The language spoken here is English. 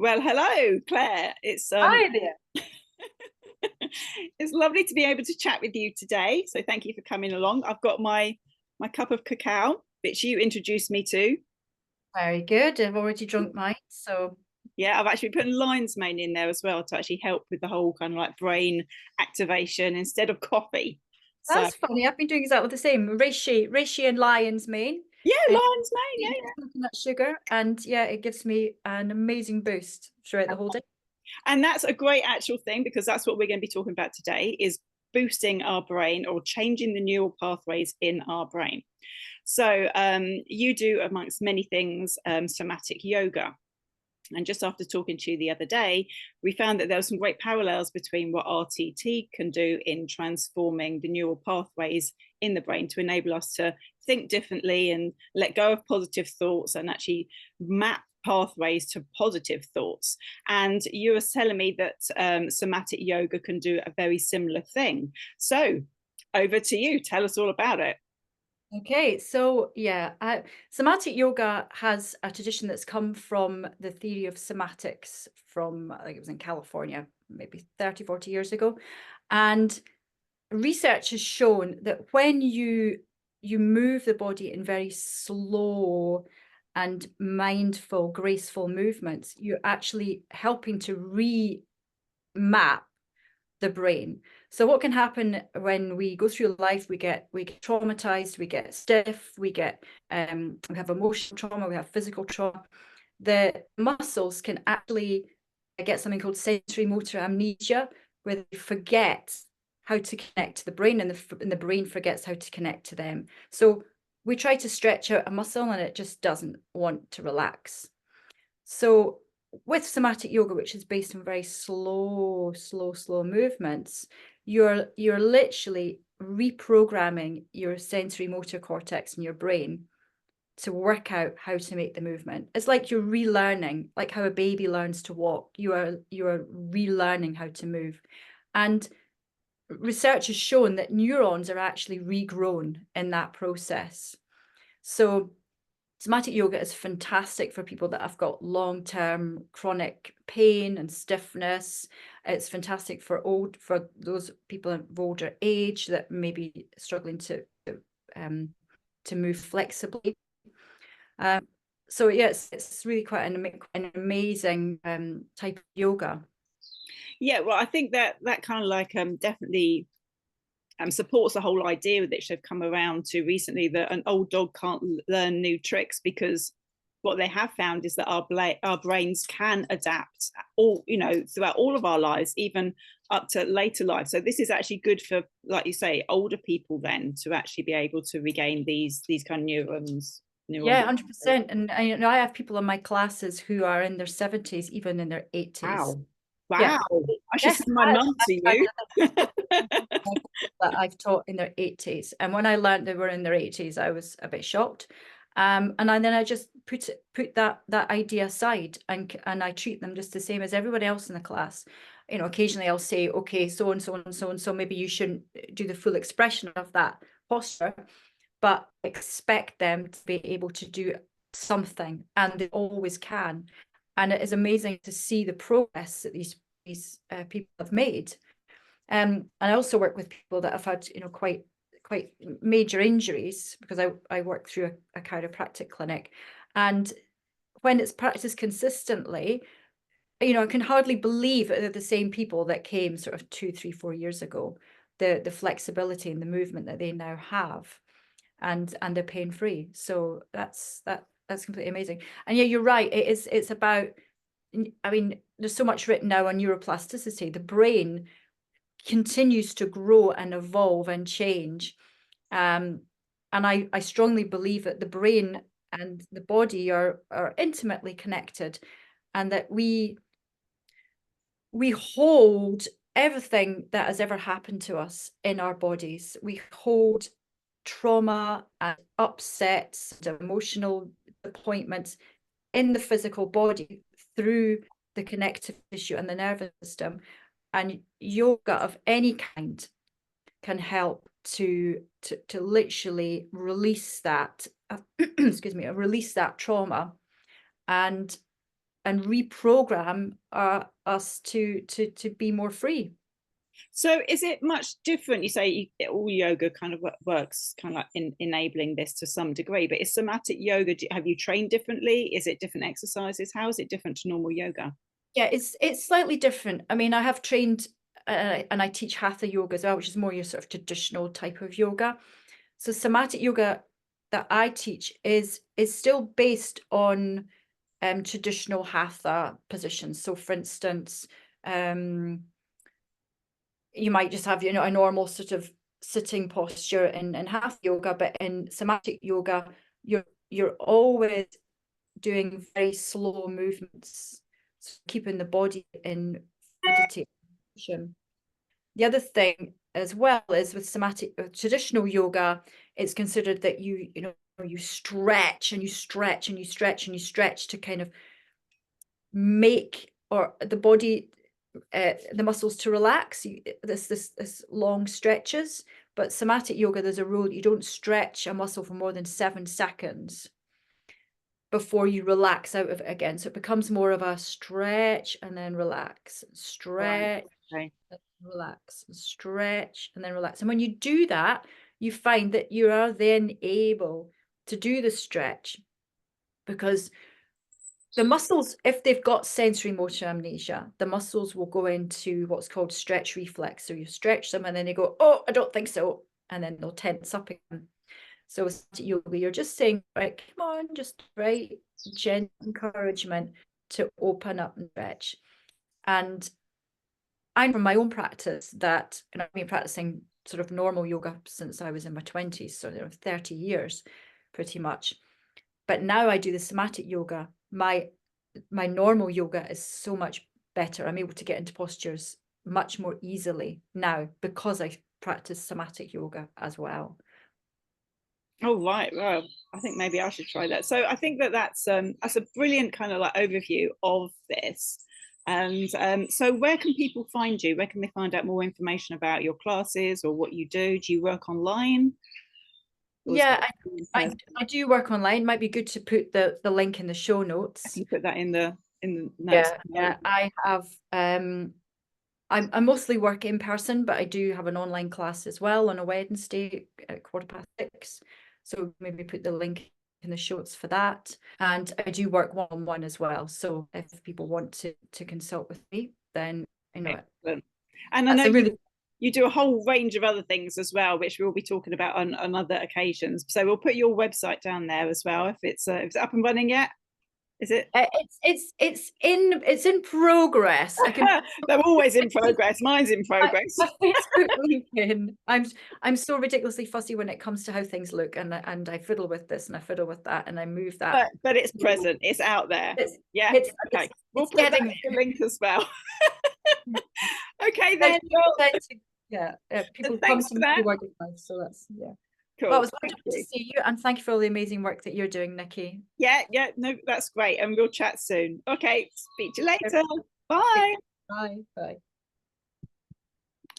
Well, hello, Claire. Hi there. It's lovely to be able to chat with you today. So thank you for coming along. I've got my cup of cacao, which you introduced me to. Very good. I've already drunk mine, so Yeah, I've actually put lion's mane in there as well to actually help with the whole kind of like brain activation instead of coffee. So that's funny. I've been doing exactly the same. Reishi and lion's mane, yeah, and lion's mane. Yeah, yeah. coconut sugar, and yeah, it gives me an amazing boost throughout the whole day. And that's a great actual thing because that's what we're going to be talking about today is boosting our brain or changing the neural pathways in our brain. So you do, amongst many things, somatic yoga. And just after talking to you the other day, we found that there were some great parallels between what RTT can do in transforming the neural pathways in the brain to enable us to think differently and let go of positive thoughts and actually map pathways to positive thoughts. And you were telling me that somatic yoga can do a very similar thing. So over to you. Tell us all about it. Okay, so yeah, somatic yoga has a tradition that's come from the theory of somatics from, I think it was in California, maybe 30, 40 years ago. And research has shown that when you move the body in very slow and mindful, graceful movements, you're actually helping to remap the brain. So what can happen when we go through life, we get traumatized, we get stiff, we have emotional trauma, we have physical trauma. The muscles can actually get something called sensory motor amnesia, where they forget how to connect to the brain, and the brain forgets how to connect to them. So we try to stretch out a muscle and it just doesn't want to relax. So with somatic yoga, which is based on very slow movements, you're literally reprogramming your sensory motor cortex in your brain to work out how to make the movement. It's like you're relearning, like how a baby learns to walk. You are relearning how to move. And research has shown that neurons are actually regrown in that process. So somatic yoga is fantastic for people that have got long-term chronic pain and stiffness. It's fantastic for those people of older age that may be struggling um, to move flexibly. So yeah, it's really quite an amazing type of yoga. Yeah, well, I think that that kind of like definitely supports the whole idea which they've come around to recently that an old dog can't learn new tricks because what they have found is that our brains can adapt all throughout all of our lives, even up to later life. So this is actually good for, like you say, older people then to actually be able to regain these kind of neuron. Yeah, 100%. And I have people in my classes who are in their 70s, even in their 80s. Wow. Yeah. Wow. I should Yes, send my mum to you. that I've taught in their 80s. And when I learned they were in their 80s, I was a bit shocked. Then I just put that idea aside, and I treat them just the same as everybody else in the class. Occasionally I'll say, okay, so and so and so and so, maybe you shouldn't do the full expression of that posture, but expect them to be able to do something, and they always can. And it is amazing to see the progress that these people have made. And I also work with people that have had, quite major injuries, because I work through a chiropractic clinic. And when it's practiced consistently, I can hardly believe that they're the same people that came sort of 2, 3, 4 years ago. The flexibility and the movement that they now have, and they're pain free. So that's completely amazing. And yeah, you're right. It's about, I mean, there's so much written now on neuroplasticity. The brain continues to grow and evolve and change. And I strongly believe that the brain and the body are intimately connected, and that we hold everything that has ever happened to us in our bodies. We hold trauma and upsets and emotional disappointments in the physical body through the connective tissue and the nervous system. And yoga of any kind can help to literally release that excuse me, release that trauma, and reprogram us to be more free. So is it much different? You say all yoga kind of works kind of like in enabling this to some degree, but is somatic yoga, have you trained differently? Is it different exercises? How is it different to normal yoga? Yeah, it's slightly different. I mean, I have trained and I teach hatha yoga as well, which is more your sort of traditional type of yoga. So somatic yoga that I teach is still based on traditional hatha positions. So for instance, you might just have, a normal sort of sitting posture in hatha yoga, but in somatic yoga, you're always doing very slow movements, so keeping the body in fluidity. The other thing as well is with somatic traditional yoga, it's considered that you stretch and you stretch and you stretch and you stretch to kind of make or the body the muscles to relax. This long stretches, but somatic yoga, there's a rule: you don't stretch a muscle for more than 7 seconds before you relax out of it again. So it becomes more of a stretch and then relax, stretch, right. Okay. relax, stretch, and then relax. And when you do that, you find that you are then able to do the stretch, because the muscles, if they've got sensory motor amnesia, the muscles will go into what's called stretch reflex. So you stretch them and then they go, oh, I don't think so. And then they'll tense up again. So with yoga, you're just saying, right, come on, just right, gentle encouragement to open up and stretch. And I know from my own practice that, and I've been practicing sort of normal yoga since I was in my 20s, so 30 years pretty much. But now I do the somatic yoga. My normal yoga is so much better. I'm able to get into postures much more easily now because I practice somatic yoga as well. Oh, right. Well, I think maybe I should try that. So I think that's a brilliant kind of like overview of this. And so where can people find you? Where can they find out more information about your classes or what you do? Do you work online? Yeah, I do work online. Might be good to put the link in the show notes. I can put that in the notes. Yeah, I have I mostly work in person, but I do have an online class as well on a Wednesday at 6:15. So maybe put the link in the show notes for that. And I do work one-on-one as well. So if people want to consult with me, then Excellent. And I know you do a whole range of other things as well, which we'll be talking about on other occasions. So we'll put your website down there as well if it's up and running yet. Is it? It's in progress. They're always in progress. Mine's in progress. I'm so ridiculously fussy when it comes to how things look, and I fiddle with this and I fiddle with that and I move that. But it's present. It's out there. Yeah. Okay. We'll put that in the link as well. Okay then. Yeah. People come to me to work with life, so that's Cool. Well, it was wonderful to see you, and thank you for all the amazing work that you're doing, Nikki. Yeah, no, that's great, and we'll chat soon. Okay, speak to you later. Bye. Bye.